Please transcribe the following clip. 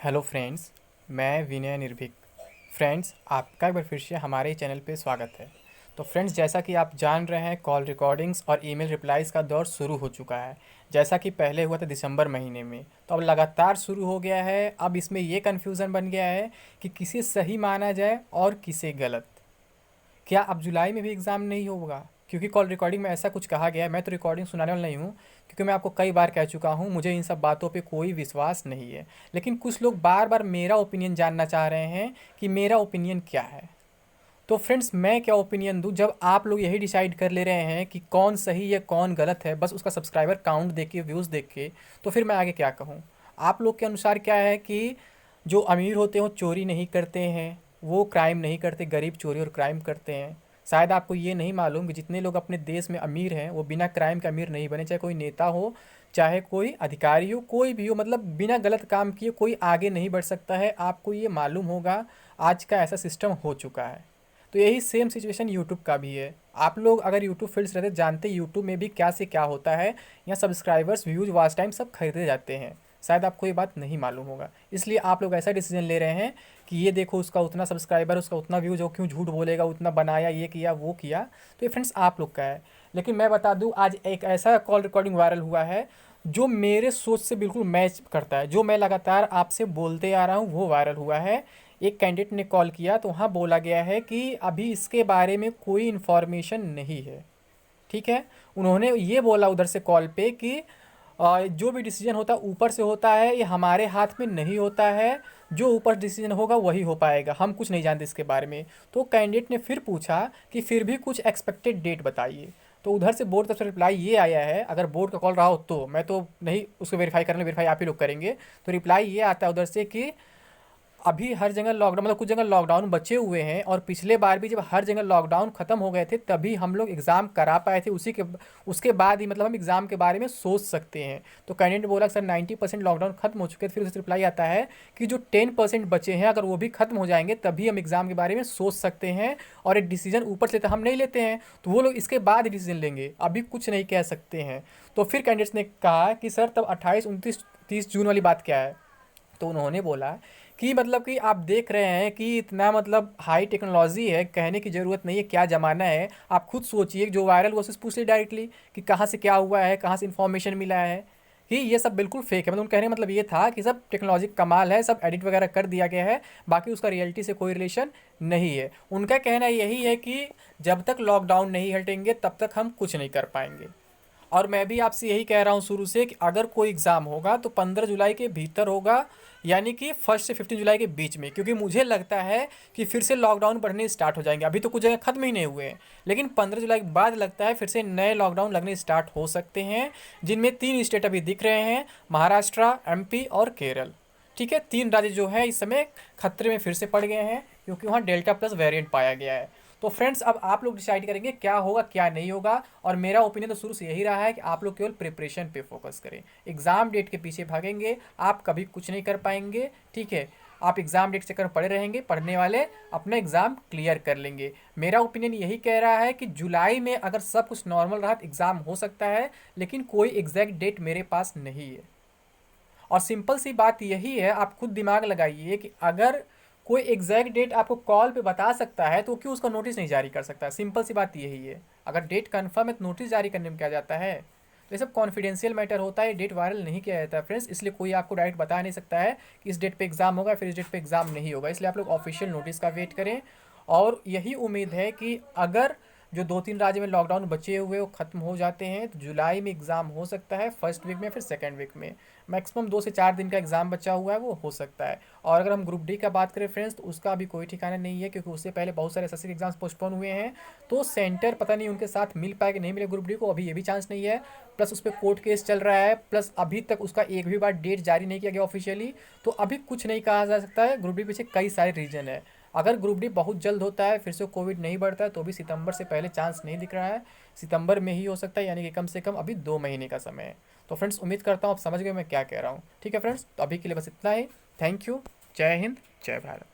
Hello friends, मैं विनय निर्भीक। Friends, आपका एक बार फिर से हमारे चैनल पे स्वागत है। तो फ्रेंड्स, जैसा कि आप जान रहे हैं, कॉल रिकॉर्डिंग्स और ईमेल रिप्लाईज़ का दौर शुरू हो चुका है। जैसा कि पहले हुआ था दिसंबर महीने में, तो अब लगातार शुरू हो गया है। अब इसमें ये कन्फ्यूज़न बन गया है कि किसे सही माना जाए और किसे गलत। क्या अब जुलाई में भी एग्ज़ाम नहीं होगा? क्योंकि कॉल रिकॉर्डिंग में ऐसा कुछ कहा गया है। मैं तो रिकॉर्डिंग सुनाने वाला नहीं हूँ, क्योंकि मैं आपको कई बार कह चुका हूँ, मुझे इन सब बातों पे कोई विश्वास नहीं है। लेकिन कुछ लोग बार बार मेरा ओपिनियन जानना चाह रहे हैं कि मेरा ओपिनियन क्या है। तो फ्रेंड्स, मैं क्या ओपिनियन दूँ जब आप लोग यही डिसाइड कर ले रहे हैं कि कौन सही है कौन गलत है, बस उसका सब्सक्राइबर काउंट देख के, व्यूज़ देख के। तो फिर मैं आगे क्या कहूँ? आप लोग के अनुसार क्या है कि जो अमीर होते हैं वो चोरी नहीं करते हैं, वो क्राइम नहीं करते, गरीब चोरी और क्राइम करते हैं। शायद आपको ये नहीं मालूम कि जितने लोग अपने देश में अमीर हैं वो बिना क्राइम के अमीर नहीं बने। चाहे कोई नेता हो, चाहे कोई अधिकारी हो, कोई भी हो, मतलब बिना गलत काम किए कोई आगे नहीं बढ़ सकता है। आपको ये मालूम होगा, आज का ऐसा सिस्टम हो चुका है। तो यही सेम सिचुएशन यूट्यूब का भी है। आप लोग अगर यूट्यूब फील्ड्स रहते जानते यूट्यूब में भी क्या से क्या होता है। यहाँ सब्सक्राइबर्स, व्यूज, वॉच टाइम सब खरीदे जाते हैं। शायद आपको ये बात नहीं मालूम होगा, इसलिए आप लोग ऐसा डिसीजन ले रहे हैं कि ये देखो उसका उतना सब्सक्राइबर, उसका उतना व्यूज, वो क्यों झूठ बोलेगा, उतना बनाया, ये किया वो किया। तो ये फ्रेंड्स आप लोग का है। लेकिन मैं बता दूं, आज एक ऐसा कॉल रिकॉर्डिंग वायरल हुआ है जो मेरे सोच से बिल्कुल मैच करता है। जो मैं लगातार आपसे बोलते आ रहा हूँ वो वायरल हुआ है। एक कैंडिडेट ने कॉल किया तो वहाँ बोला गया है कि अभी इसके बारे में कोई इन्फॉर्मेशन नहीं है। ठीक है। उन्होंने ये बोला उधर से कॉल पे कि जो भी डिसीजन होता है ऊपर से होता है, ये हमारे हाथ में नहीं होता है। जो ऊपर डिसीजन होगा वही हो पाएगा, हम कुछ नहीं जानते इसके बारे में। तो कैंडिडेट ने फिर पूछा कि फिर भी कुछ एक्सपेक्टेड डेट बताइए। तो उधर से बोर्ड तरफ से रिप्लाई ये आया है, अगर बोर्ड का कॉल रहा हो तो मैं तो नहीं उसको वेरीफाई करने, वेरीफाई आप ही लोग करेंगे। तो रिप्लाई ये आता है उधर से कि अभी हर जगह लॉकडाउन, मतलब कुछ जगह लॉकडाउन बचे हुए हैं, और पिछले बार भी जब हर जगह लॉकडाउन ख़त्म हो गए थे तभी हम लोग एग्ज़ाम करा पाए थे। उसके बाद ही मतलब हम एग्ज़ाम के बारे में सोच सकते हैं। तो कैंडिडेट बोला सर 90% लॉकडाउन खत्म हो चुके थे। फिर उससे रिप्लाई आता है कि जो 10% बचे हैं अगर वो भी खत्म हो जाएंगे तभी हम एग्ज़ाम के बारे में सोच सकते हैं। और एक डिसीजन ऊपर से तो हम नहीं लेते हैं, तो वो लोग इसके बाद डिसीजन लेंगे, अभी कुछ नहीं कह सकते हैं। तो फिर कैंडिडेट्स ने कहा कि सर तब 28, 29, 30 जून वाली बात क्या है? तो उन्होंने बोला कि मतलब कि आप देख रहे हैं कि इतना मतलब हाई टेक्नोलॉजी है, कहने की ज़रूरत नहीं है क्या ज़माना है। आप खुद सोचिए, जो वायरल हुआ उससे पूछ ली डायरेक्टली कि कहाँ से क्या हुआ है, कहाँ से इन्फॉर्मेशन मिला है। कि ये सब बिल्कुल फेक है। मतलब उनका कहने का मतलब ये था कि सब टेक्नोलॉजी कमाल है, सब एडिट वगैरह कर दिया गया है, बाकी उसका रियलिटी से कोई रिलेशन नहीं है। उनका कहना यही है कि जब तक लॉकडाउन नहीं हटेंगे तब तक हम कुछ नहीं कर पाएंगे। और मैं भी आपसे यही कह रहा हूँ शुरू से कि अगर कोई एग्ज़ाम होगा तो 15 जुलाई के भीतर होगा, यानी कि 1 से 15 जुलाई के बीच में। क्योंकि मुझे लगता है कि फिर से लॉकडाउन बढ़ने स्टार्ट हो जाएंगे। अभी तो कुछ जगह ख़त्म ही नहीं हुए हैं, लेकिन 15 जुलाई के बाद लगता है फिर से नए लॉकडाउन लगने स्टार्ट हो सकते हैं, जिनमें 3 स्टेट अभी दिख रहे हैं, महाराष्ट्र, एमपी और केरल। ठीक है, 3 राज्य जो है इस समय खतरे में फिर से पड़ गए हैं, क्योंकि वहाँ डेल्टा प्लस वेरिएंट पाया गया है। तो फ्रेंड्स, अब आप लोग डिसाइड करेंगे क्या होगा क्या नहीं होगा। और मेरा ओपिनियन तो शुरू से यही रहा है कि आप लोग केवल प्रिपरेशन पे फोकस करें, एग्ज़ाम डेट के पीछे भागेंगे आप कभी कुछ नहीं कर पाएंगे। ठीक है, आप एग्ज़ाम डेट चक्कर में पड़े रहेंगे, पढ़ने वाले अपना एग्ज़ाम क्लियर कर लेंगे। मेरा ओपिनियन यही कह रहा है कि जुलाई में अगर सब कुछ नॉर्मल रहा तो एग्ज़ाम हो सकता है, लेकिन कोई एग्जैक्ट डेट मेरे पास नहीं है। और सिंपल सी बात यही है, आप खुद दिमाग लगाइए कि अगर कोई एग्जैक्ट डेट आपको कॉल पे बता सकता है तो क्यों उसका नोटिस नहीं जारी कर सकता? सिंपल सी बात यही है। अगर डेट कंफर्म है तो नोटिस जारी करने में क्या जाता है? तो ये सब कॉन्फिडेंशियल मैटर होता है, डेट वायरल नहीं किया जाता है फ्रेंड्स। इसलिए कोई आपको डायरेक्ट बता नहीं सकता है कि इस डेट पे एग्ज़ाम होगा फिर इस डेट पे एग्ज़ाम नहीं होगा। इसलिए आप लोग ऑफिशियल नोटिस का वेट करें। और यही उम्मीद है कि अगर जो 2-3 राज्य में लॉकडाउन बचे हुए वो ख़त्म हो जाते हैं तो जुलाई में एग्ज़ाम हो सकता है, फर्स्ट वीक में फिर सेकेंड वीक में। मैक्सिमम 2 से 4 दिन का एग्ज़ाम बचा हुआ है, वो हो सकता है। और अगर हम ग्रुप डी का बात करें फ्रेंड्स, तो उसका अभी कोई ठिकाना नहीं है, क्योंकि उससे पहले बहुत सारे एसएससी एग्जाम्स पोस्टपोन हुए हैं। तो सेंटर पता नहीं उनके साथ मिल पाए कि नहीं मिले ग्रुप डी को, अभी ये भी चांस नहीं है। प्लस उस पर कोर्ट केस चल रहा है, प्लस अभी तक उसका एक भी बार डेट जारी नहीं किया गया ऑफिशियली। तो अभी कुछ नहीं कहा जा सकता है। ग्रुप डी पीछे कई सारे रीजन है। अगर ग्रुप डी बहुत जल्द होता है, फिर से कोविड नहीं बढ़ता है, तो भी सितंबर से पहले चांस नहीं दिख रहा है। सितंबर में ही हो सकता है, यानी कि कम से कम अभी 2 महीने का समय है। तो फ्रेंड्स, उम्मीद करता हूँ आप समझ गए मैं क्या कह रहा हूँ। ठीक है फ्रेंड्स, तो अभी के लिए बस इतना ही। Thank you. जय हिंद, जय भारत।